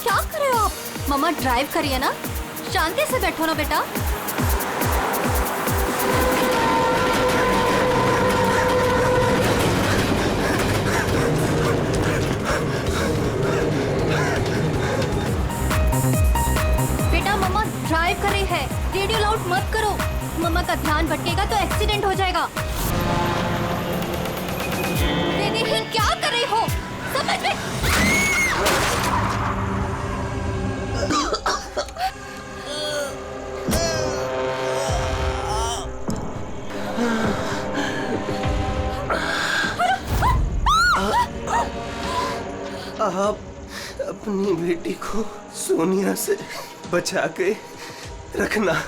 क्या कर रहे हो आप? मम्मा ड्राइव करिए ना, शांति से बैठो ना बेटा। बेटा मम्मा ड्राइव कर रही है, रेडियो लाउड मत करो। मम्मा का ध्यान भटकेगा तो एक्सीडेंट हो जाएगा। दीदी क्या कर रही हो? समझ में आप अपनी बेटी को सोनिया से बचा के रखना।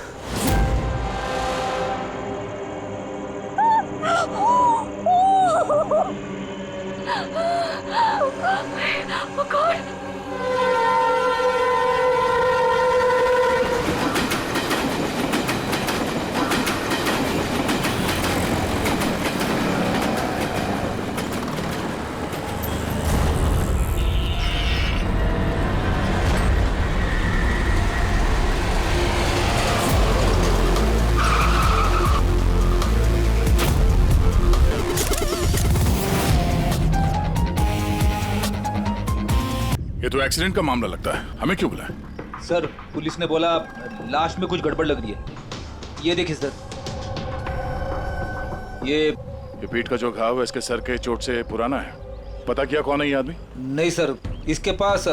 ये तो एक्सीडेंट का मामला लगता है, हमें क्यों बुलाया? सर पुलिस ने बोला लाश में कुछ गड़बड़ लग रही है। ये देखिए सर, ये पीठ का जो घाव है इसके सर के चोट से पुराना है। पता किया कौन है ये आदमी? नहीं सर, इसके पास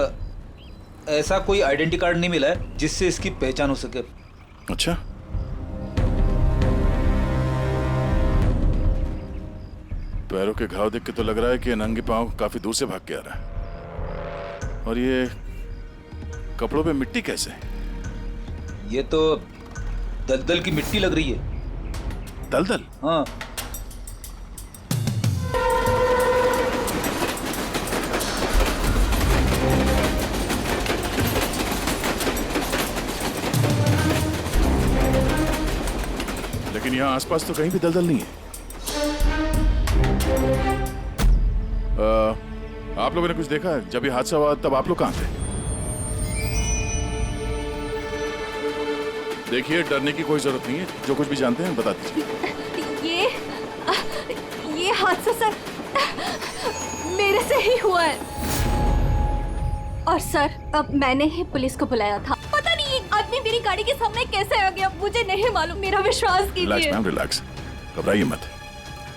ऐसा कोई आइडेंटिटी कार्ड नहीं मिला है जिससे इसकी पहचान हो सके। अच्छा, पैरों के घाव देख के तो लग रहा है कि नंगे पांव काफी दूर से भाग के आ रहा है। और ये कपड़ों पे मिट्टी कैसे? ये तो दलदल की मिट्टी लग रही है। दलदल? हाँ। लेकिन यहाँ आसपास तो कहीं भी दलदल नहीं है। आप लोगों ने कुछ देखा है? जब ये हादसा हुआ तब आप लोग कहाँ थे? देखिए, डरने की कोई जरूरत नहीं है। जो कुछ भी जानते हैं बता दीजिए। ये हादसा सर मेरे से ही हुआ है। और सर अब मैंने ही पुलिस को बुलाया था। पता नहीं ये आदमी मेरी गाड़ी के सामने कैसे आ गया, मुझे नहीं मालूम। मेरा विश्वास कीजिए। रिलैक्स मैम, रिलैक्स, घबराइए मत।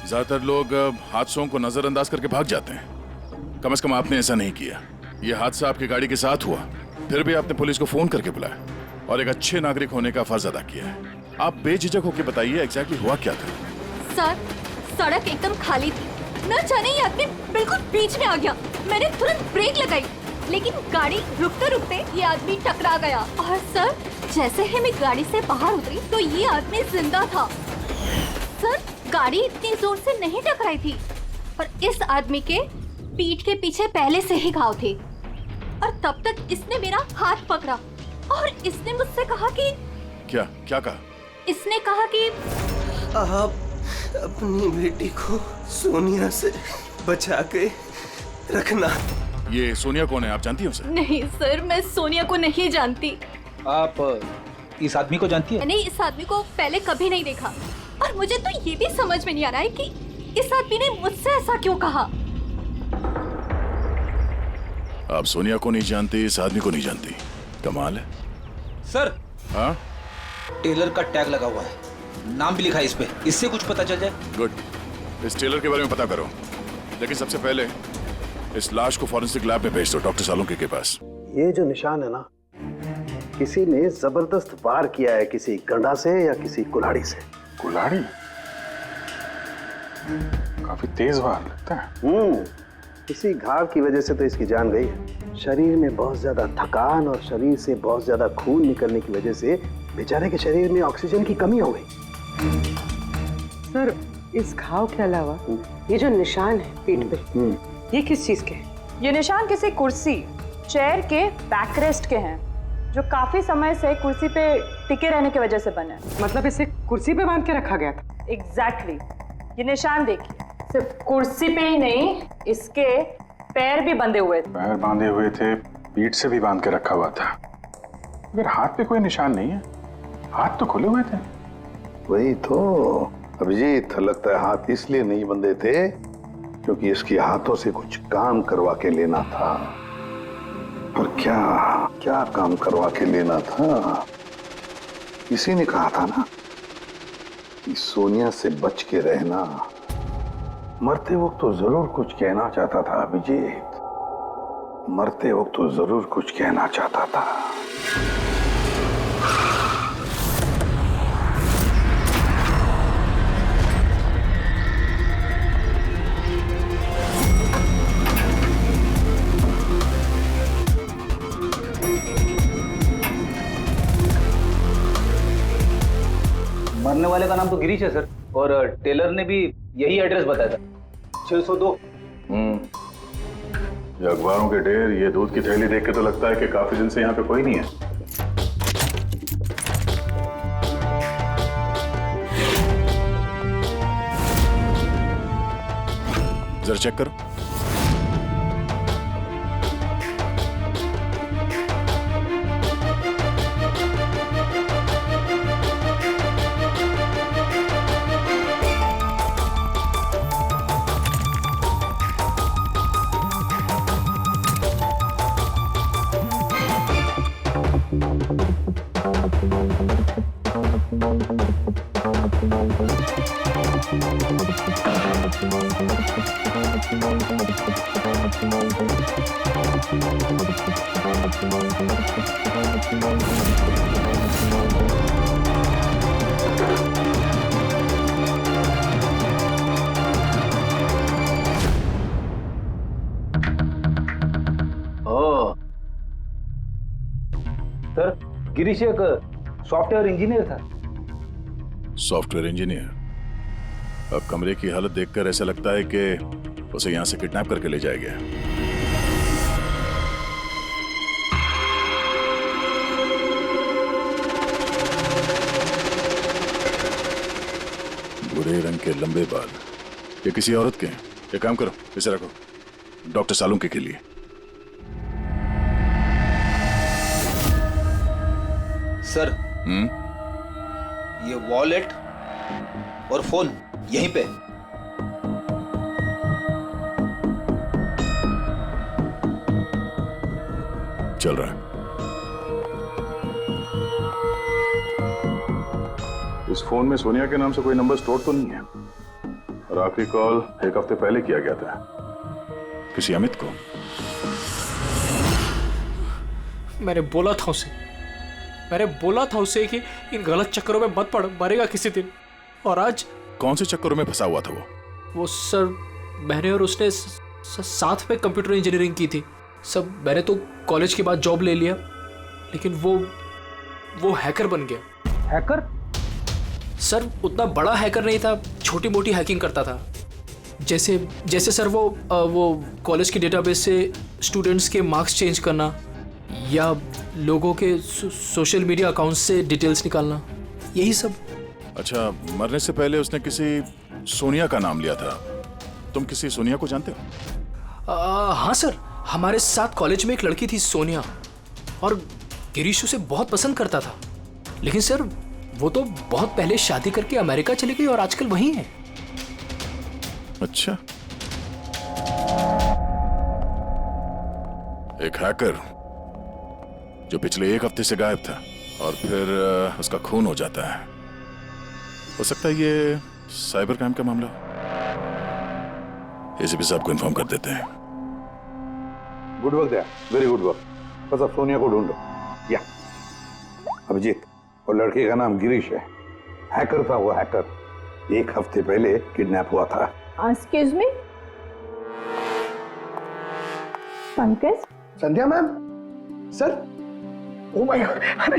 ज्यादातर लोग हादसों को नजरअंदाज करके भाग जाते हैं। कम से कम आपने ऐसा नहीं किया। ये हादसा आपकी गाड़ी के साथ हुआ, फिर भी आपने पुलिस को फोन करके बुलाया और एक अच्छे नागरिक होने का फर्ज अदा किया है। आप बेझिझक होकर बताइए एग्जैक्टली हुआ क्या था? सर सड़क एकदम खाली थी, न जाने ये आदमी बिल्कुल बीच में आ गया। मैंने तुरंत ब्रेक लगाई, लेकिन गाड़ी रुकते रुकते ये आदमी टकरा गया। और सर जैसे ही मैं गाड़ी से बाहर उतरी तो ये आदमी जिंदा था। सर गाड़ी इतनी जोर से नहीं टकराई थी, पर इस आदमी के पीठ के पीछे पहले से ही घाव थे। और तब तक इसने मेरा हाथ पकड़ा और इसने मुझसे कहा कि क्या कहा? इसने कहा कि आप अपनी बेटी को सोनिया से बचा के रखना। ये सोनिया कौन है, आप जानती हैं उसे? नहीं सर, मैं सोनिया को नहीं जानती। आप इस आदमी को जानती है? मैंने इस आदमी को पहले कभी नहीं देखा और मुझे तो ये भी समझ में नहीं आ रहा है कि इस आदमी ने मुझसे ऐसा क्यों कहा। आप सोनिया को नहीं जानती, इस आदमी को नहीं जानती, कमाल है। सर हाँ, टेलर का टैग लगा हुआ है, नाम भी लिखा है इस पे, इससे कुछ पता चल जाए। गुड, इस टेलर के बारे में पता करो, लेकिन सबसे पहले इस लाश को फॉरेंसिक लैब में भेज दो डॉक्टर सालुंके के पास। ये जो निशान है ना, किसी ने जबरदस्त वार किया है, किसी गंडा से या किसी कुल्हाड़ी से। कुल्हाड़ी? काफी तेज वार लगता है। इसी घाव की वजह से तो इसकी जान गई है। शरीर में बहुत ज्यादा थकान और शरीर से बहुत ज्यादा खून निकलने की वजह से बेचारे के शरीर में ऑक्सीजन की कमी हो गई। सर इस घाव के अलावा ये जो निशान है पीठ पे, ये किस चीज के हैं? ये निशान किसी कुर्सी, चेयर के बैकरेस्ट के हैं, जो काफी समय से कुर्सी पे टिके रहने की वजह से बने हैं। मतलब इसे कुर्सी पे बांध के रखा गया था? एग्जैक्टली। ये निशान देखिए, सिर्फ कुर्सी पे ही नहीं, इसके पैर भी बंधे हुए थे। पैर बांधे हुए थे, पीठ से भी बांध के रखा हुआ था, मगर हाथ पे कोई निशान नहीं है। हाथ तो खुले हुए थे। वही तो अभिजीत, लगता है हाथ इसलिए नहीं बंधे थे क्योंकि इसके हाथों से कुछ काम करवा के लेना था। पर क्या क्या काम करवा के लेना था? किसी ने कहा था ना कि सोनिया से बच के रहना। मरते वक्त तो जरूर कुछ कहना चाहता था अभिजीत, मरते वक्त तो जरूर कुछ कहना चाहता था। मरने वाले का नाम तो गिरीश है सर, और टेलर ने भी यही एड्रेस बताया था, 602। ये अखबारों के ढेर, ये दूध की थैली देख के तो लगता है कि काफी दिन से यहाँ पे कोई नहीं है। जरा चेक करो। सर, गिरीश एक सॉफ्टवेयर इंजीनियर था। Software engineer? अब कमरे की हालत देखकर ऐसा लगता है कि उसे यहां से किडनैप करके ले जाया गया। भूरे रंग के लंबे बाल, ये किसी औरत के हैं। एक काम करो, इसे रखो डॉक्टर सालुंके के लिए। सर, ये वॉलेट और फोन यहीं पे। चल रहा है। इस फोन में सोनिया के नाम से कोई नंबर स्टोर तो नहीं है, और आखिरी कॉल एक हफ्ते पहले किया गया था। किसी अमित को? मैंने बोला था उसे कि इन गलत चक्करों में मत पड़, मरेगा किसी दिन। और आज कौन से चक्करों में फंसा हुआ था वो? सर, मैंने और उसने साथ में कंप्यूटर इंजीनियरिंग की थी। सब मैंने तो कॉलेज के बाद जॉब ले लिया, लेकिन वो हैकर बन गया। हैकर? सर, उतना बड़ा हैकर नहीं था, छोटी मोटी हैकिंग करता था। जैसे सर वो कॉलेज के डेटाबेस से स्टूडेंट्स के मार्क्स चेंज करना, या लोगों के सोशल मीडिया अकाउंट्स से डिटेल्स निकालना, यही सब। अच्छा, मरने से पहले उसने किसी सोनिया का नाम लिया था। तुम किसी सोनिया को जानते हो? हाँ सर, हमारे साथ कॉलेज में एक लड़की थी सोनिया, और गिरीश उसे बहुत पसंद करता था। लेकिन सर, वो तो बहुत पहले शादी करके अमेरिका चली गई और आजकल वहीं है। अच्छा, एक हैकर जो पिछले एक हफ्ते से गायब था और फिर उसका खून हो जाता है। हो सकता है ये साइबर क्राइम का मामला। एसीपी साहब को इन्फॉर्म कर देते हैं। Good work there, very good work. बस अब सोनिया को ढूंढो। या अभिजीत, और लड़के का नाम गिरीश है। हैकर था वो, हैकर। एक हफ्ते पहले किडनैप हुआ था। Excuse me, Pankaj? Sandhya ma'am, sir. Oh my God, अरे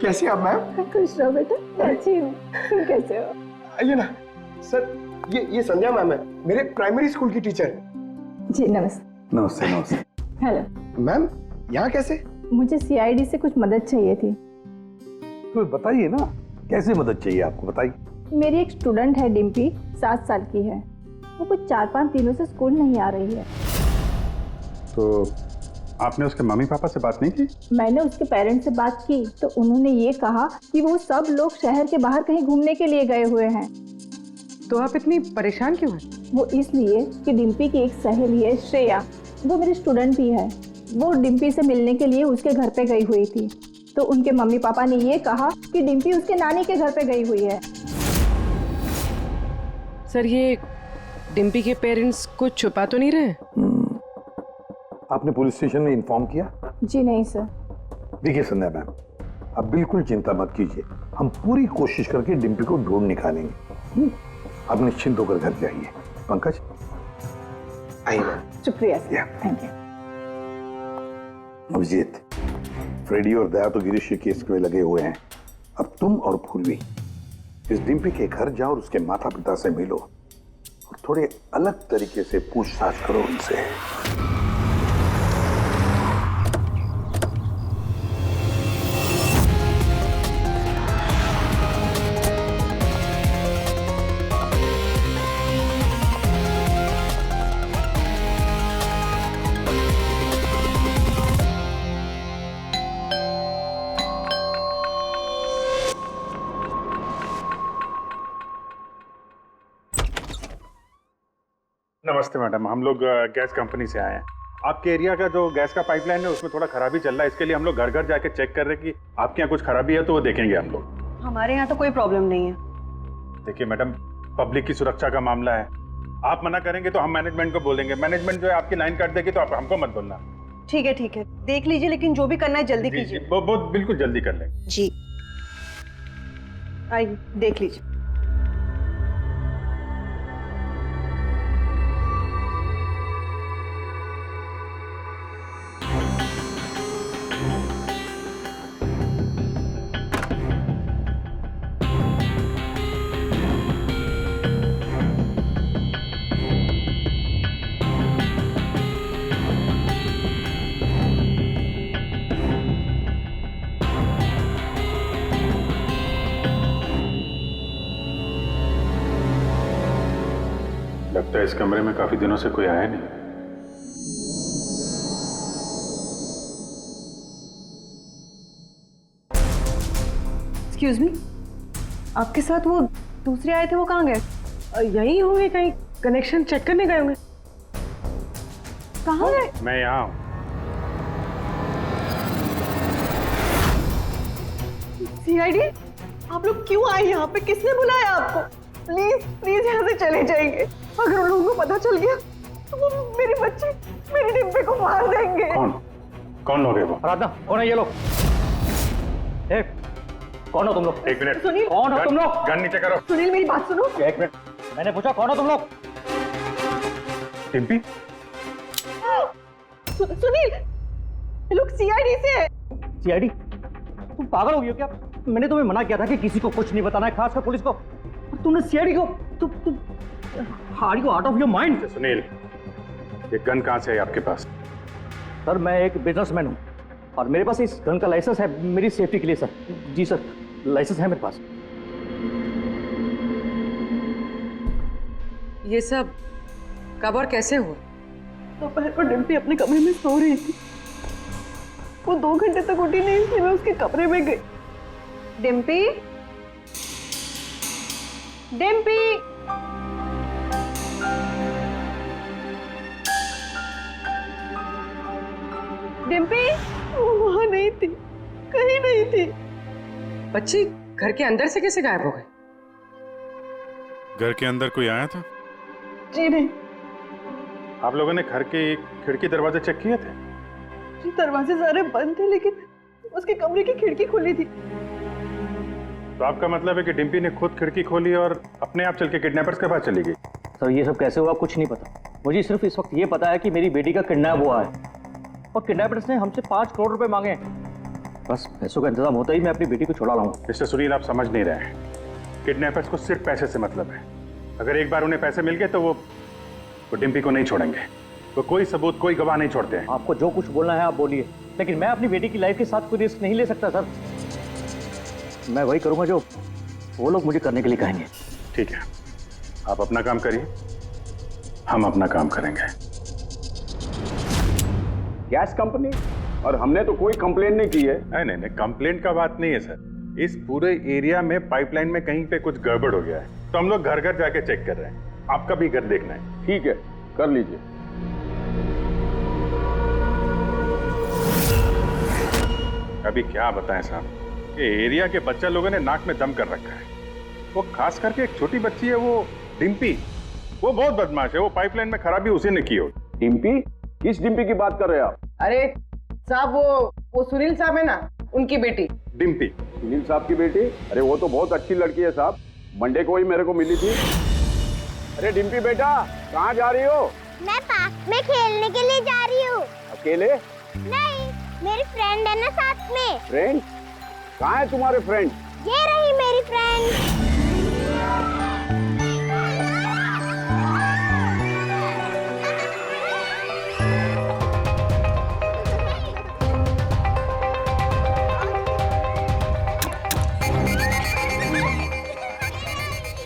कैसे आप मैम? खुश रहो बेटा। अच्छी हूँ, तुम कैसे हो? आइए ना सर, ये संध्या मैम है, मेरे प्राइमरी स्कूल की टीचर। जी नमस्ते। नमस्ते नमस्ते। हेलो मैम, यहाँ कैसे? मुझे सीआईडी से कुछ मदद चाहिए थी। तो बताइए ना, कैसे मदद चाहिए आपको, बताइए। मेरी एक स्टूडेंट है डिम्पी, 7 साल की है। वो कुछ 4-5 दिनों से स्कूल नहीं आ रही है। तो आपने उसके मम्मी पापा से बात नहीं की? मैंने उसके पेरेंट्स से बात की तो उन्होंने ये कहा कि वो सब लोग शहर के बाहर कहीं घूमने के लिए गए हुए हैं। तो आप इतनी परेशान क्यों हैं? वो इसलिए कि डिम्पी की एक सहेली है श्रेया, वो मेरी स्टूडेंट भी है। वो डिम्पी से मिलने के लिए उसके घर पे गई हुई थी, तो उनके मम्मी पापा ने ये कहा कि डिम्पी उसके नानी के घर पे गई हुई है। सर, ये डिम्पी के पेरेंट्स कुछ छुपा तो नहीं रहे? आपने पुलिस स्टेशन में इन्फॉर्म किया? जी नहीं सर। देखिए संध्या मैम, आप बिल्कुल चिंता मत कीजिए, हम पूरी कोशिश करके डिम्पी को ढूंढ निकालेंगे। आप निश्चिंत होकर घर जाइए। पंकज आइए। शुक्रिया sir, thank you. Abhijeet, Freddy और दया तो गिरीश के केस में लगे हुए हैं। अब तुम और पूर्वी इस डिम्पी के घर जाओ और उसके माता पिता से मिलो और थोड़े अलग तरीके से पूछताछ करो उनसे। नमस्ते मैडम, हम लोग गैस कंपनी से आए हैं। आपके एरिया का जो गैस का पाइपलाइन है उसमें थोड़ा खराबी चल रहा है, इसके लिए हम लोग घर घर जाके चेक कर रहे हैं कि आपके यहाँ कुछ खराबी है तो वो देखेंगे हम लोग। हमारे यहाँ तो कोई प्रॉब्लम नहीं है। देखिए मैडम, पब्लिक की सुरक्षा का मामला है, आप मना करेंगे तो हम मैनेजमेंट को बोलेंगे, मैनेजमेंट जो है आपकी लाइन काट देगी तो आप हमको मत बोलना। ठीक है, देख लीजिए, लेकिन जो भी करना है जल्दी कीजिए। वो बिल्कुल जल्दी कर लेंगे। जी, आइए देख लीजिए। लगता है इस कमरे में काफी दिनों से कोई आया नहीं। एक्सक्यूज मी, आपके साथ वो दूसरे आए थे, वो कहाँ गए? यही होंगे, कहीं कनेक्शन चेक करने गए होंगे। कहाँ गए? मैं यहाँ हूँ। सीआईडी, आप लोग क्यों आए यहाँ पे? किसने बुलाया आपको? प्लीज यहाँ से चले जाएंगे। अगर उन लोगों को पता चल गया तो वो मेरी बच्ची, मेरे डिब्बे को मार देंगे। कौन लोग है वो? आराधना, कौन है ये लोग? कौन हो तुम लोग? एक मिनट, सुनील, कौन हो तुम लोग? गन नीचे करो। सुनील मेरी बात सुनो। एक मिनट, मैंने पूछा कौन हो तुम लोग? डिम्पी? सुनील, ये लोग सीआईडी से है। सीआईडी? तुम पागल हो गई हो क्या? मैंने तुम्हें मना किया था कि किसी को कुछ नहीं बताना है, खासकर पुलिस को। तुमने सीआईडी को तुम are you out of your mind? Sunil, ये गन कहाँ से है आपके पास? सर, मैं एक बिजनेसमैन हूँ और मेरे पास इस गन का लाइसेंस है मेरी सेफ्टी के लिए सर। जी सर, लाइसेंस है मेरे पास। ये सब कब और कैसे हुआ? दोपहर को डिम्पी अपने कमरे में सो रही थी, वो 2 घंटे तक उठी नहीं, इसलिए मैं उसके कमरे में गई। डिम्पी, डिम्पी, डिम्पी, वो वहां नहीं थी, कहीं नहीं थी। बच्ची घर के अंदर से कैसे गायब हो गए? घर के अंदर कोई आया था? जी नहीं। आप लोगों ने घर के खिड़की दरवाजे चेक किए थे? जी, दरवाजे सारे बंद थे, लेकिन उसके कमरे की खिड़की खुली थी। तो आपका मतलब है कि डिम्पी ने खुद खिड़की खोली और अपने आप चल के किडनैपर्स के पास चली गई? सर, ये सब कैसे हुआ कुछ नहीं पता। मुझे सिर्फ इस वक्त ये पता है कि मेरी बेटी का किडनैप हुआ है और किडनैपर्स ने हमसे 5 करोड़ रुपए मांगे हैं। बस पैसों का इंतजाम होता ही मैं अपनी बेटी को छुड़ा लाऊंगा। मिस्टर सुनील, आप समझ नहीं रहे हैं। किडनैपर्स को सिर्फ पैसे से मतलब है। अगर एक बार उन्हें पैसे मिल गए तो वो डिम्पी को नहीं छोड़ेंगे। वो कोई सबूत, कोई गवाह नहीं छोड़ते हैं। आपको जो कुछ बोलना है आप बोलिए, लेकिन मैं अपनी बेटी की लाइफ के साथ कोई रिस्क नहीं ले सकता सर। मैं वही करूंगा जो वो लोग मुझे करने के लिए कहेंगे। ठीक है, आप अपना काम करिए, हम अपना काम करेंगे। गैस कंपनी, और हमने तो कोई कंप्लेंट नहीं की है। नहीं नहीं, कंप्लेंट का बात नहीं है सर। इस पूरे एरिया में पाइपलाइन में कहीं पे कुछ गड़बड़ हो गया है, तो हम लोग घर घर जाके चेक कर रहे हैं। आपका भी घर देखना है। ठीक है, कर लीजिए। अभी क्या बताएं साहब, ये एरिया के बच्चा लोगों ने नाक में दम कर रखा है। वो खास करके एक छोटी बच्ची है, वो डिम्पी, वो बहुत बदमाश है। वो पाइपलाइन में खराबी उसी ने की होगी। डिम्पी? किस डिम्पी की बात कर रहे हैं आप? अरे साहब, वो सुनील साहब है ना, उनकी बेटी। डिम्पी? सुनील साहब की बेटी? अरे वो तो बहुत अच्छी लड़की है साहब, मंडे को ही मेरे को मिली थी। अरे डिम्पी बेटा, कहाँ जा रही हो? मैं पार्क में खेलने के लिए जा रही हूँ। अकेले? नहीं, मेरी फ्रेंड है ना साथ में। फ्रेंड? कहाँ है तुम्हारे फ्रेंड? ये रही मेरी फ्रेंड।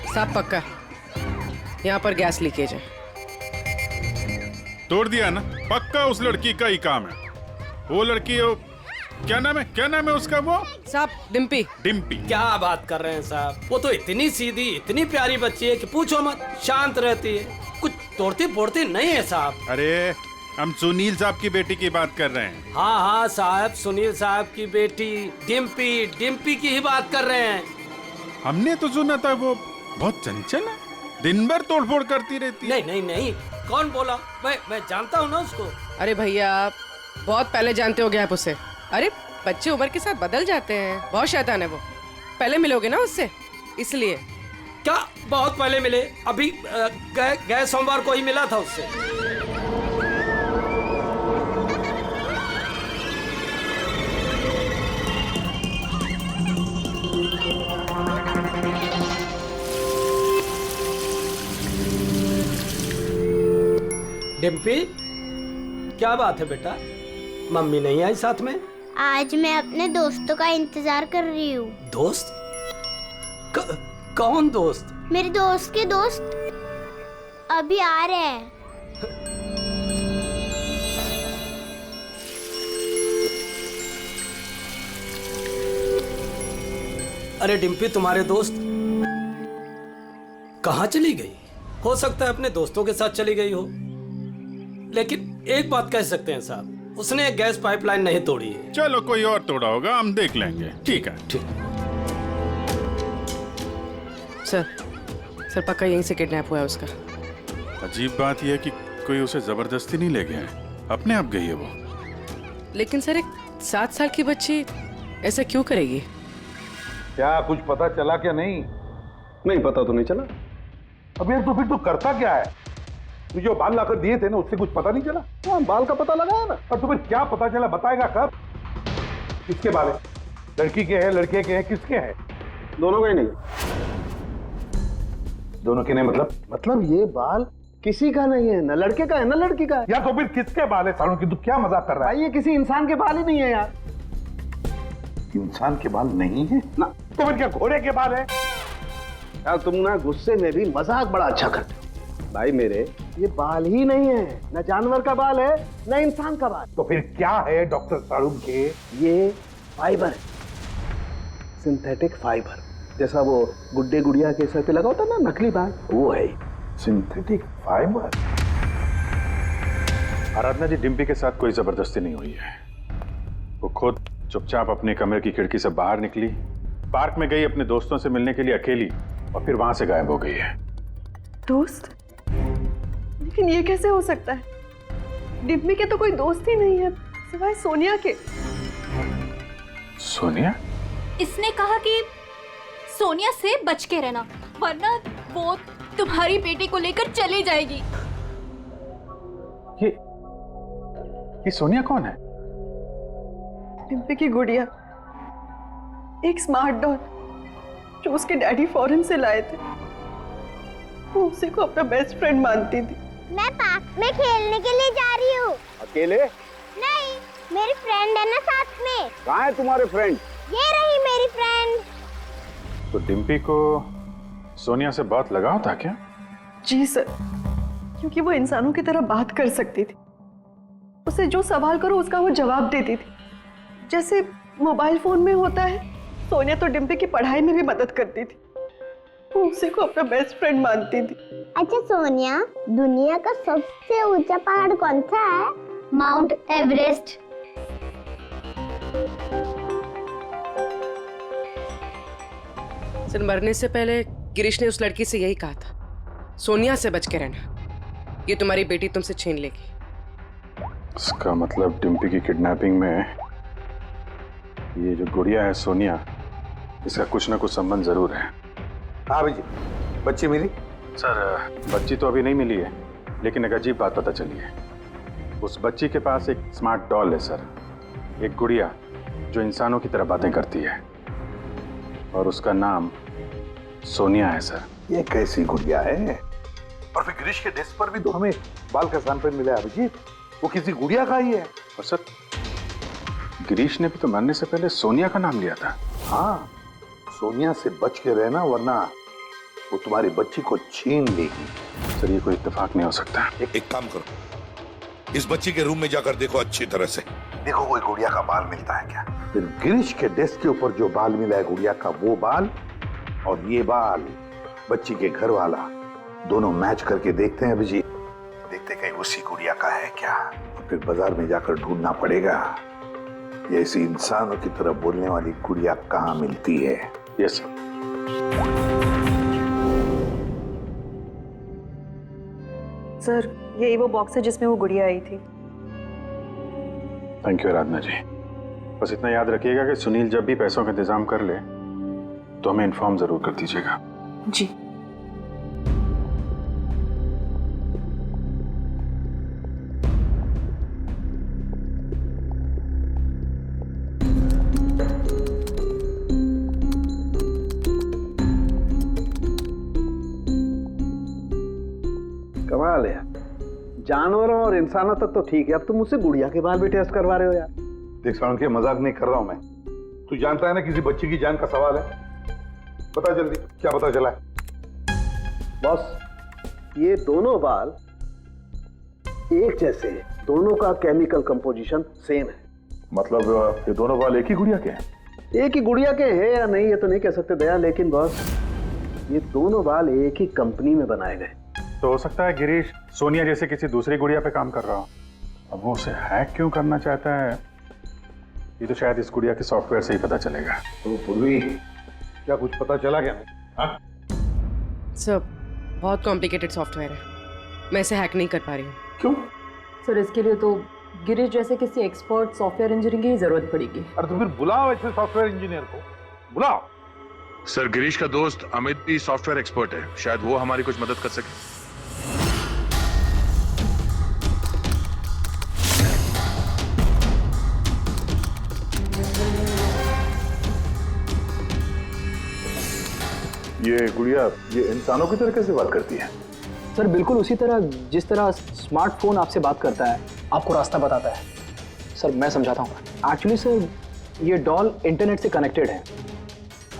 साहब पक्का यहाँ पर गैस लीकेज है। तोड़ दिया ना, पक्का उस लड़की का ही काम है। वो लड़की, क्या नाम है उसका? वो साहब डिम्पी। डिम्पी? क्या बात कर रहे हैं साहब, वो तो इतनी सीधी, इतनी प्यारी बच्ची है कि पूछो मत। शांत रहती है, कुछ तोड़ती फोड़ती नहीं है साहब। अरे हम सुनील साहब की बेटी की बात कर रहे हैं। हाँ हाँ साहब, सुनील साहब की बेटी डिम्पी की ही बात कर रहे हैं। हमने तो सुना था वो बहुत चंचल है, दिन भर तोड़फोड़ करती रहती है। नहीं, कौन बोला? मैं जानता हूँ ना उसको। अरे भैया, आप बहुत पहले जानते हो गया आप उसे। अरे बच्चे उम्र के साथ बदल जाते हैं, बहुत शैतान है वो। पहले मिलोगे ना उससे, इसलिए। क्या बहुत पहले मिले? अभी गए सोमवार को ही मिला था उससे। डिम्पी, क्या बात है बेटा, मम्मी नहीं आई साथ में? आज मैं अपने दोस्तों का इंतजार कर रही हूँ। दोस्त? कौन दोस्त? मेरे दोस्त के दोस्त अभी आ रहे हैं। अरे डिम्पी, तुम्हारे दोस्त कहाँ चली गई? हो सकता है अपने दोस्तों के साथ चली गई हो, लेकिन एक बात कह सकते हैं साहब, उसने गैस पाइपलाइन नहीं तोड़ी है। चलो कोई और तोड़ा होगा, हम देख लेंगे। ठीक है। सर पक्का यहीं से किडनैप हुआ है उसका। अजीब बात यह है कि कोई उसे जबरदस्ती नहीं ले गया है, अपने आप गई है वो। लेकिन सर, एक 7 साल की बच्ची ऐसा क्यों करेगी? क्या कुछ पता चला क्या? नहीं पता तो नहीं चला। अब यार तो फिर तो करता क्या है? तू जो बाल लाकर दिए थे ना, उससे कुछ पता नहीं चला? हाँ, बाल का पता लगाया ना। और तुम्हें क्या पता चला, बताएगा कब? किसके बाल है? लड़की के हैं, लड़के के हैं, किसके हैं? दोनों का ही नहीं। दोनों के नहीं मतलब ये बाल किसी का नहीं है, न लड़के का है न लड़की का है। यार तो फिर किसके बाल है सालों की? तू क्या मजाक कर रहा है? भाई ये किसी इंसान के बाल ही नहीं है यार। इंसान के बाल नहीं है ना। तो फिर क्या घोड़े के बाल है? यार तुम ना गुस्से में भी मजाक बड़ा अच्छा करते हो। भाई मेरे, ये बाल ही नहीं है, न जानवर का बाल है न इंसान का बाल। तो फिर क्या है डॉक्टर सारूक के? ये फाइबर है, सिंथेटिक फाइबर। जैसा वो गुड्डे गुड़िया के सर पे लगा होता ना नकली बाल, वो है सिंथेटिक फाइबर। आराधना जी, डिम्पी के साथ कोई जबरदस्ती नहीं हुई है। वो खुद चुपचाप अपने कमरे की खिड़की से बाहर निकली, पार्क में गई अपने दोस्तों से मिलने के लिए अकेली, और फिर वहां से गायब हो गई है। दोस्त? लेकिन ये कैसे हो सकता है? डिम्पी के तो कोई दोस्त ही नहीं है सिवाय सोनिया के। सोनिया? इसने कहा कि सोनिया से बच के रहना, वरना वो तुम्हारी बेटी को लेकर चली जाएगी। ये सोनिया कौन है? डिम्पी की गुड़िया, एक स्मार्ट डॉल जो उसके डैडी फॉरेन से लाए थे। वो उसी को अपना बेस्ट फ्रेंड मानती थी। मैं पार्क में खेलने के लिए जा रही हूँ। अकेले? नहीं, मेरी फ्रेंड है ना साथ में। कहाँ है तुम्हारे फ्रेंड? ये रही मेरी फ्रेंड। तो डिम्पी को सोनिया से बहुत लगाव था क्या? जी सर, क्योंकि वो इंसानों की तरह बात कर सकती थी। उससे जो सवाल करो उसका वो जवाब देती थी, जैसे मोबाइल फोन में होता है। सोनिया तो डिम्पी की पढ़ाई में भी मदद करती थी, वो उसी को अपना बेस्ट फ्रेंड मानती थी। अच्छा सोनिया, दुनिया का सबसे ऊंचा पहाड़ कौन सा है? Mount Everest. सर, मरने से पहले गिरीश ने उस लड़की से यही कहा था, सोनिया से बच के रहना, ये तुम्हारी बेटी तुमसे छीन लेगी। इसका मतलब डिम्पी की किडनैपिंग में ये जो गुड़िया है सोनिया, इसका कुछ ना कुछ संबंध जरूर है। हाँ भाई जी, बच्ची मिली? सर, बच्ची तो अभी नहीं मिली है, लेकिन एक अजीब बात पता चली है। उस बच्ची के पास एक स्मार्ट डॉल है सर, एक गुड़िया जो इंसानों की तरह बातें करती है, और उसका नाम सोनिया है सर। ये कैसी गुड़िया है? और फिर गिरीश के डेस्क पर भी तो हमें बाल का सैंपल मिला है अभिजीत, वो किसी गुड़िया का ही है। और सर, गिरीश ने भी तो मरने से पहले सोनिया का नाम लिया था। हाँ, सोनिया से बच के रहना, वरना वो तुम्हारी बच्ची को छीन लेगी। सर, ये कोई इत्तेफाक नहीं हो सकता। एक काम करो, इस बच्ची के रूम में जाकर देखो अच्छी तरह से, देखो कोई गुड़िया का बाल मिलता है क्या। फिर गिरीश के डेस्क के ऊपर जो बाल मिला है गुड़िया का, वो बाल और ये बाल बच्ची के घर वाला, दोनों मैच करके देखते हैं अभिजीत, देखते कहीं उसी गुड़िया का है क्या। और फिर बाजार में जाकर ढूंढना पड़ेगा ये ऐसी इंसानों की तरह बोलने वाली गुड़िया कहाँ मिलती है। Yes sir. सर, यही वो बॉक्स है जिसमें वो गुड़िया आई थी। थैंक यू आराधना जी। बस इतना याद रखिएगा कि सुनील जब भी पैसों का इंतजाम कर ले तो हमें इन्फॉर्म जरूर कर दीजिएगा। जी। कमाल है, जानवरों और इंसानों तक तो ठीक है, अब तुम मुझसे गुड़िया के बाल भी टेस्ट करवा रहे हो यार। देख सालुंखे, मजाक नहीं कर रहा हूं मैं, तू जानता है ना किसी बच्ची की जान का सवाल है। बता जल्दी, क्या पता चला है? बॉस, ये दोनों बाल एक जैसे हैं, दोनों का केमिकल कंपोजिशन सेम है। मतलब ये दोनों बाल एक ही गुड़िया के हैं? एक ही गुड़िया के हैं या नहीं ये तो नहीं कह सकते दया, लेकिन बॉस ये दोनों बाल एक ही कंपनी में बनाए गए। तो हो सकता है गिरीश सोनिया जैसे किसी दूसरी गुड़िया पे काम कर रहा हो। अब वो उसे हैक क्यों करना चाहता है, ये तो शायद इस गुड़िया के सॉफ्टवेयर से ही पता चलेगा। तो पूर्वी, क्या कुछ पता चला क्या? सर, बहुत कॉम्प्लिकेटेड सॉफ्टवेयर है, मैं इसे हैक नहीं कर पा रही हूँ। क्यों? सर, इसके लिए तो गिरीश जैसे किसी एक्सपर्ट सॉफ्टवेयर इंजीनियर की जरूरत पड़ेगी। अरे तो फिर बुलाओ ऐसे सॉफ्टवेयर इंजीनियर को, बुलाओ। सर, गिरीश का दोस्त अमित भी सॉफ्टवेयर एक्सपर्ट है, शायद वो हमारी कुछ मदद कर सके। ये गुड़िया ये इंसानों की तरह कैसे बात करती है? सर, बिल्कुल उसी तरह जिस तरह स्मार्टफोन आपसे बात करता है, आपको रास्ता बताता है। सर, मैं समझाता हूँ। एक्चुअली सर, ये डॉल इंटरनेट से कनेक्टेड है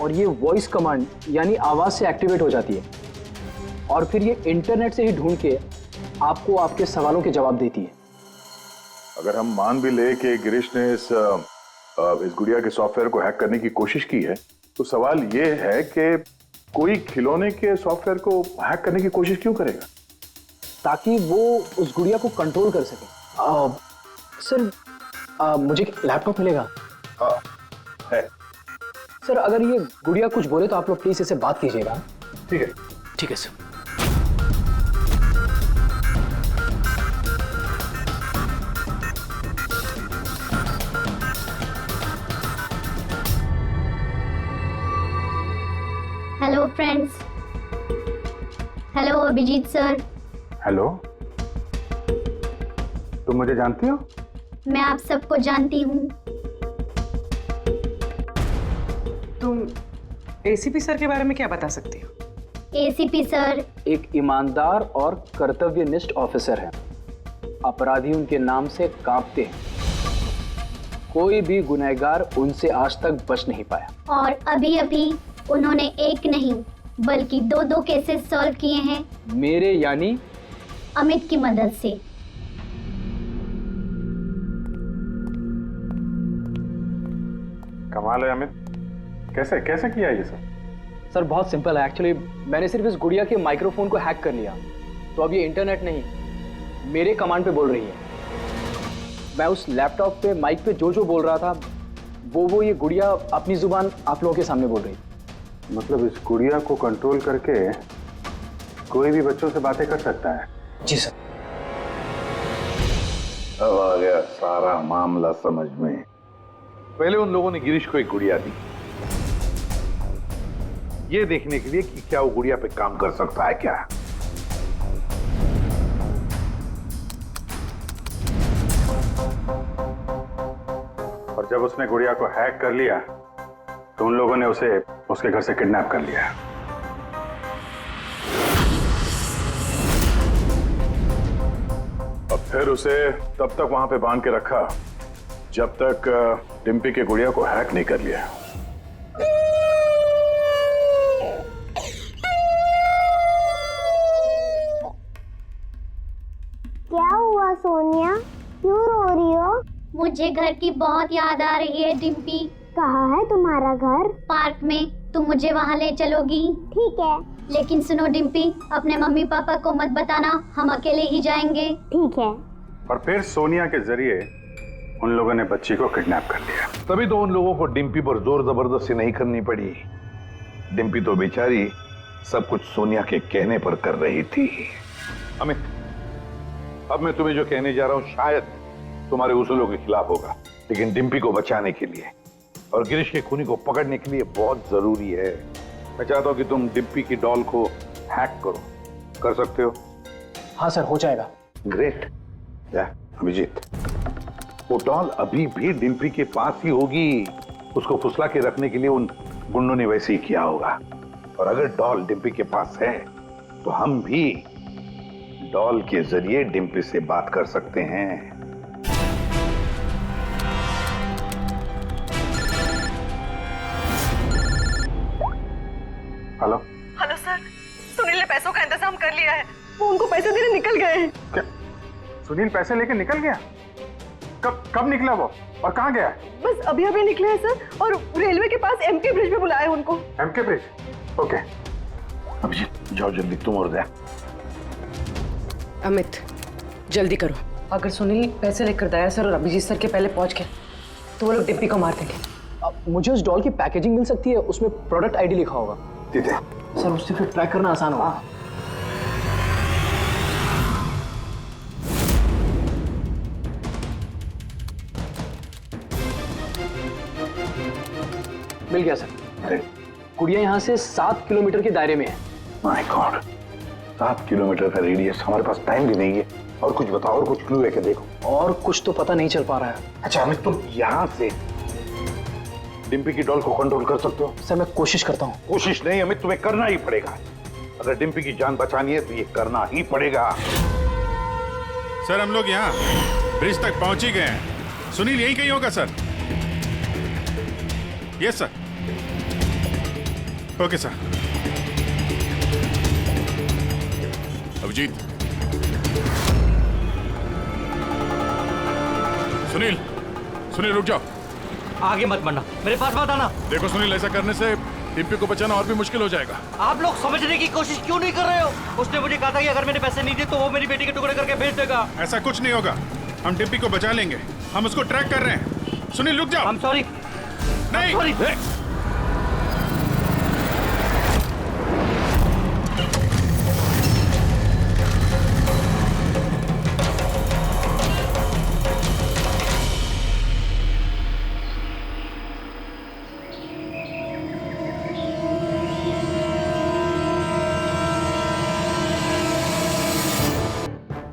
और ये वॉइस कमांड यानी आवाज़ से एक्टिवेट हो जाती है, और फिर ये इंटरनेट से ही ढूंढ के आपको आपके सवालों के जवाब देती है। अगर हम मान भी ले कि गिरीश ने इस गुड़िया के सॉफ्टवेयर को हैक करने की कोशिश की है, तो सवाल ये है कि कोई खिलौने के सॉफ्टवेयर को हैक करने की कोशिश क्यों करेगा? ताकि वो उस गुड़िया को कंट्रोल कर सके। सर, मुझे लैपटॉप मिलेगा? है। सर, अगर ये गुड़िया कुछ बोले तो आप लोग प्लीज इसे बात कीजिएगा। ठीक है। ठीक है sir. Hello friends. Hello Abhijeet sir. Hello, तुम मुझे जानती हो? मैं आप सबको जानती हूँ। तुम एसीपी सर के बारे में क्या बता सकती हो? एसीपी सर एक ईमानदार और कर्तव्यनिष्ठ ऑफिसर हैं। अपराधी उनके नाम से कांपते हैं। कोई भी गुनहगार उनसे आज तक बच नहीं पाया। और अभी अभी उन्होंने एक नहीं बल्कि दो केसेस सॉल्व किए हैं, मेरे यानी अमित की मदद से। कमाल है अमित, कैसे कैसे किया ये सब? सर बहुत सिंपल है एक्चुअली। मैंने सिर्फ इस गुड़िया के माइक्रोफोन को हैक कर लिया, तो अब ये इंटरनेट नहीं मेरे कमांड पे बोल रही है। मैं उस लैपटॉप पे माइक पे जो जो बोल रहा था वो ये गुड़िया अपनी जुबान आप लोगों के सामने बोल रही। मतलब इस गुड़िया को कंट्रोल करके कोई भी बच्चों से बातें कर सकता है? जी सर। अब आ गया सारा मामला समझ में। पहले उन लोगों ने गिरीश को एक गुड़िया दी, ये देखने के लिए कि क्या वो गुड़िया पे काम कर सकता है क्या। और जब उसने गुड़िया को हैक कर लिया तो उन लोगों ने उसे उसके घर से किडनैप कर लिया। और फिर उसे तब तक वहां पे बांध के रखा जब तक डिम्पी के गुड़िया को हैक नहीं कर लिया। क्या हुआ सोनिया, क्यों रो रही हो? मुझे घर की बहुत याद आ रही है डिम्पी। कहाँ है तुम्हारा घर? पार्क में, तुम मुझे वहाँ ले चलोगी? ठीक है। लेकिन सुनो डिम्पी, अपने मम्मी पापा को मत बताना, हम अकेले ही जाएंगे। ठीक है। और फिर सोनिया के जरिए उन लोगों ने बच्ची को किडनैप कर लिया। तभी तो उन लोगों को डिम्पी पर जोर जबरदस्ती नहीं करनी पड़ी। डिम्पी तो बेचारी सब कुछ सोनिया के कहने पर कर रही थी। अमित, अब मैं तुम्हें जो कहने जा रहा हूं शायद तुम्हारे उसूलों के खिलाफ होगा, लेकिन डिम्पी को बचाने के लिए और गिरीश के खूनी को पकड़ने के लिए बहुत जरूरी है। मैं चाहता हूं कि तुम डिम्पी की डॉल को हैक करो। कर सकते हो? हाँ सर, हो जाएगा। ग्रेट। अभिजीत, वो डॉल अभी भी डिम्पी के पास ही होगी। उसको फुसला के रखने के लिए उन गुंडों ने वैसे ही किया होगा। और अगर डॉल डिम्पी के पास है तो हम भी डॉल के जरिए डिम्पी से बात कर सकते हैं। हेलो हेलो सर, सुनील ने पैसों का इंतजाम कर लिया है, वो उनको पैसे देने निकल गए हैं। क्या सुनील पैसे लेके निकल गया? कब निकला वो और कहाँ गया? बस अभी अभी निकले हैं सर, और रेलवे के पास एमके ब्रिज पे बुलाया है उनको। MK bridge? ओके। अभिजीत जाओ जल्दी, तुम और दया। अमित जल्दी करो। अगर सुनील पैसे लेकर दया सर और अभिजीत सर के पहले पहुंच गए तो वो लोग डिम्पी को मार देंगे। मुझे उस डॉल की पैकेजिंग मिल सकती है, उसमें प्रोडक्ट आईडी लिखा होगा। ठीक है सर, उससे फिर ट्रैक करना आसान होगा। मिल गया सर। गुड़िया यहाँ से 7 किलोमीटर के दायरे में है। माय गॉड, 7 किलोमीटर का रेडियस। हमारे पास टाइम भी नहीं है। और कुछ बताओ, और कुछ क्लू है क्या? देखो और कुछ तो पता नहीं चल पा रहा है। अच्छा अमित, तुम यहाँ से डिम्पी की डॉल को कंट्रोल कर सकते हो? सर मैं कोशिश करता हूँ। कोशिश नहीं अमित, तुम्हें करना ही पड़ेगा। अगर डिम्पी की जान बचानी है तो ये करना ही पड़ेगा। सर हम लोग यहाँ ब्रिज तक पहुंच ही गए हैं। सुनील यहीं कहीं होगा sir. Yes sir. Okay sir. Abhijeet, Sunil, Sunil रुक जाओ। आगे मत बढ़ना, मेरे पास मत आना। देखो सुनील, ऐसा करने से डिम्पी को बचाना और भी मुश्किल हो जाएगा। आप लोग समझने की कोशिश क्यों नहीं कर रहे हो? उसने मुझे कहा था कि अगर मैंने पैसे नहीं दिए तो वो मेरी बेटी के टुकड़े करके भेज देगा। ऐसा कुछ नहीं होगा, हम डिम्पी को बचा लेंगे। हम उसको ट्रैक कर रहे हैं। सुनील रुक जाओ। I'm sorry। नहीं। I'm sorry।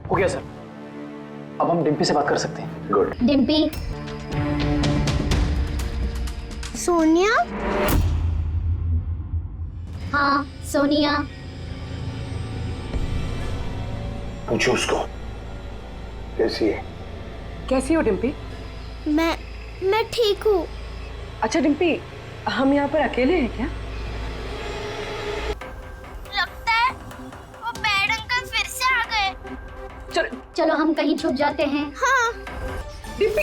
हो गया सर, अब हम डिम्पी से बात कर सकते हैं। गुड। डिम्पी। सोनिया? हाँ सोनिया। पूछो उसको कैसी है। कैसी हो डिम्पी? मैं ठीक हूँ। अच्छा डिम्पी, हम यहाँ पर अकेले हैं क्या? लगता है वो बैड अंकल फिर से आ गए। चलो हम कहीं छुप जाते हैं। हाँ। डिम्पी,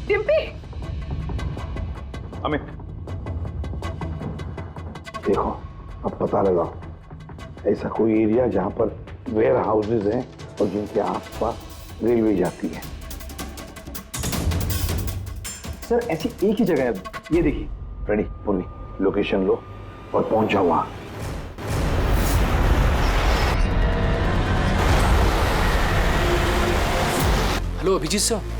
डिम्पी, अमित, देखो अब पता लगाओ ऐसा कोई एरिया जहां पर वेयर हाउसेज हैं और जिनके आसपास रेलवे जाती है। सर ऐसी एक ही जगह है, ये देखिए। रेडी पूर्वी, लोकेशन लो और पहुंच जाओ वहां। Hello Abhijeet sir.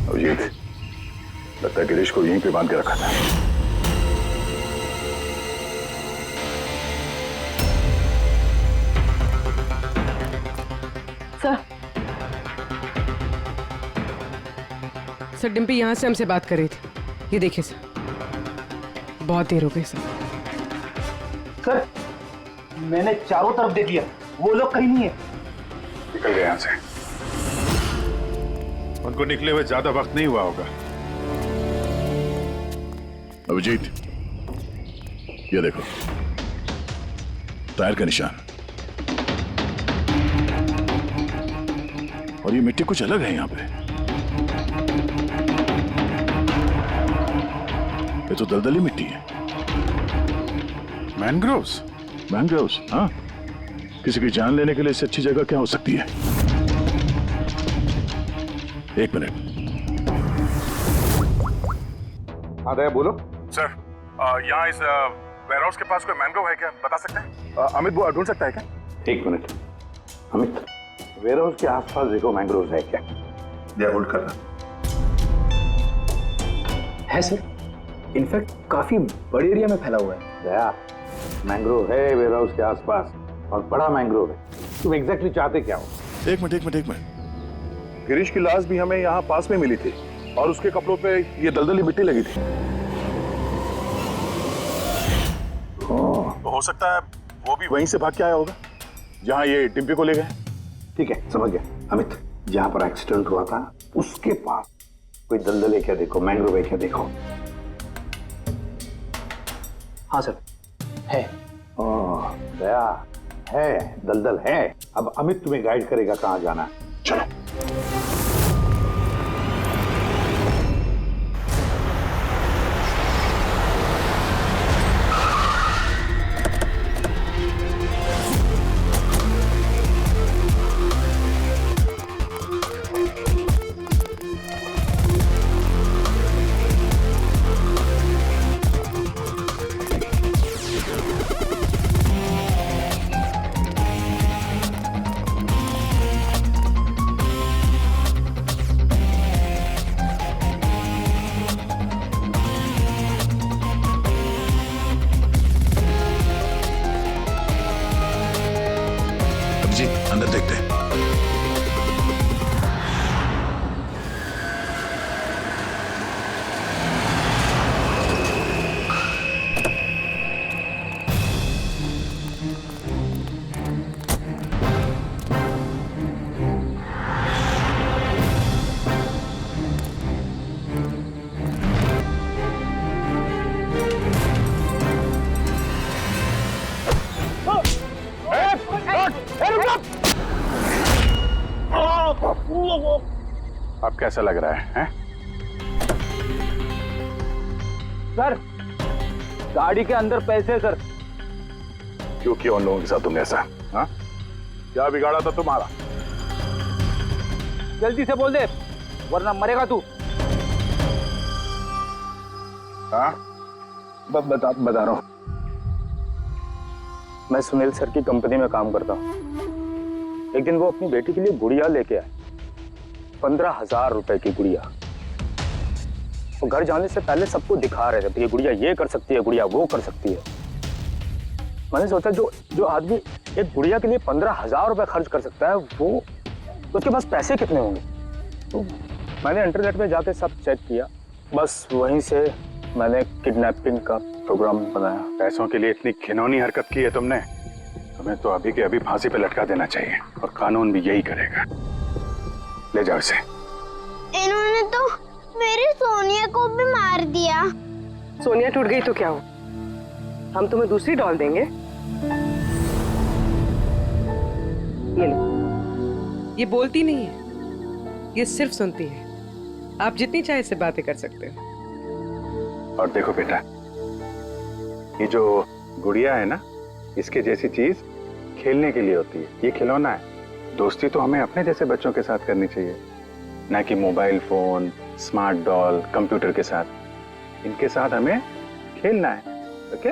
अभिजीत, लगता है गिरीश को यहीं पे बांध के रखा था। सर डिम्पी यहाँ से हमसे बात कर रही थी, ये देखिए सर। बहुत देर हो गई सर। सर मैंने चारों तरफ देख लिया, वो लोग कहीं नहीं है। निकल गए यहाँ से। उनको निकले हुए ज्यादा वक्त नहीं हुआ होगा। अभिजीत, ये देखो, टायर का निशान। और ये मिट्टी कुछ अलग है यहाँ पे। ये तो दलदली मिट्टी है। मैनग्रोव्स? मैनग्रोव्स, हाँ। किसी की जान लेने के लिए इससे अच्छी जगह क्या हो सकती है? एक मिनट। हाँ दया बोलो। सर, यहाँ इस वेयरहाउस के पास कोई मैनग्रोव है क्या, बता सकते हैं? अमित वो ढूंढ सकता है क्या? एक मिनट अमित, वेयरहाउस के आसपास देखो मैंग्रोव है क्या? दया होल्ड कर रहा है सर, इनफैक्ट काफी बड़े एरिया में फैला हुआ है। दया, मैंग्रोव है वेयरहाउस के आसपास और बड़ा मैंग्रोव है। तुम एग्जैक्टली चाहते क्या हो? एक मिनट। गिरीश की लाश भी हमें यहाँ पास में मिली थी और उसके कपड़ों पे ये दलदली मिट्टी लगी थी। तो हो सकता है वो भी वहीं से भाग के आया होगा जहाँ ये डिम्पी को ले गए। ठीक है, समझ गया अमित। जहाँ पर एक्सीडेंट हुआ था उसके पास कोई दलदल है क्या देखो, मैंग्रोव है क्या देखो। हाँ सर है। ओह दया, है दलदल है। अब अमित तुम्हें गाइड करेगा कहाँ जाना है। चलो। अंदर देखते हैं। अब कैसा लग रहा है? सर गाड़ी के अंदर पैसे सर। क्यों किया उन लोगों के साथ तुमने ऐसा? हाँ, क्या बिगाड़ा था तुम्हारा? जल्दी से बोल दे वरना मरेगा तू। हाँ, बता रहा हूँ। मैं सुनील सर की कंपनी में काम करता हूँ। एक दिन वो अपनी बेटी के लिए गुड़िया लेके आए, 15,000 रुपए की गुड़िया। वो घर जाने से पहले सबको दिखा रहे थे, ये गुड़िया ये कर सकती है, गुड़िया वो कर सकती है। मैंने सोचा जो आदमी एक गुड़िया के लिए 15,000 रुपए खर्च कर सकता है, वो उसके पास पैसे कितने होंगे। तो मैंने इंटरनेट में जाके सब चेक किया, बस वहीं से मैंने किडनैपिंग का प्रोग्राम बनाया। पैसों के लिए इतनी घिनौनी हरकत की है तुमने, तुम्हें तो अभी के अभी फांसी पे लटका देना चाहिए, और कानून भी यही करेगा। ले जाओ इसे। इन्होंने तो मेरी सोनिया को भी मार दिया। सोनिया टूट गई तो क्या हो, हम तुम्हें दूसरी डॉल देंगे। ये लो। ये बोलती नहीं है, ये सिर्फ सुनती है। आप जितनी चाहे इससे बातें कर सकते हो। और देखो बेटा, ये जो गुड़िया है ना, इसके जैसी चीज खेलने के लिए होती है, ये खिलौना है। दोस्ती तो हमें अपने जैसे बच्चों के साथ करनी चाहिए, ना कि mobile phone, smart doll, computer के साथ। इनके साथ हमें खेलना है, ओके?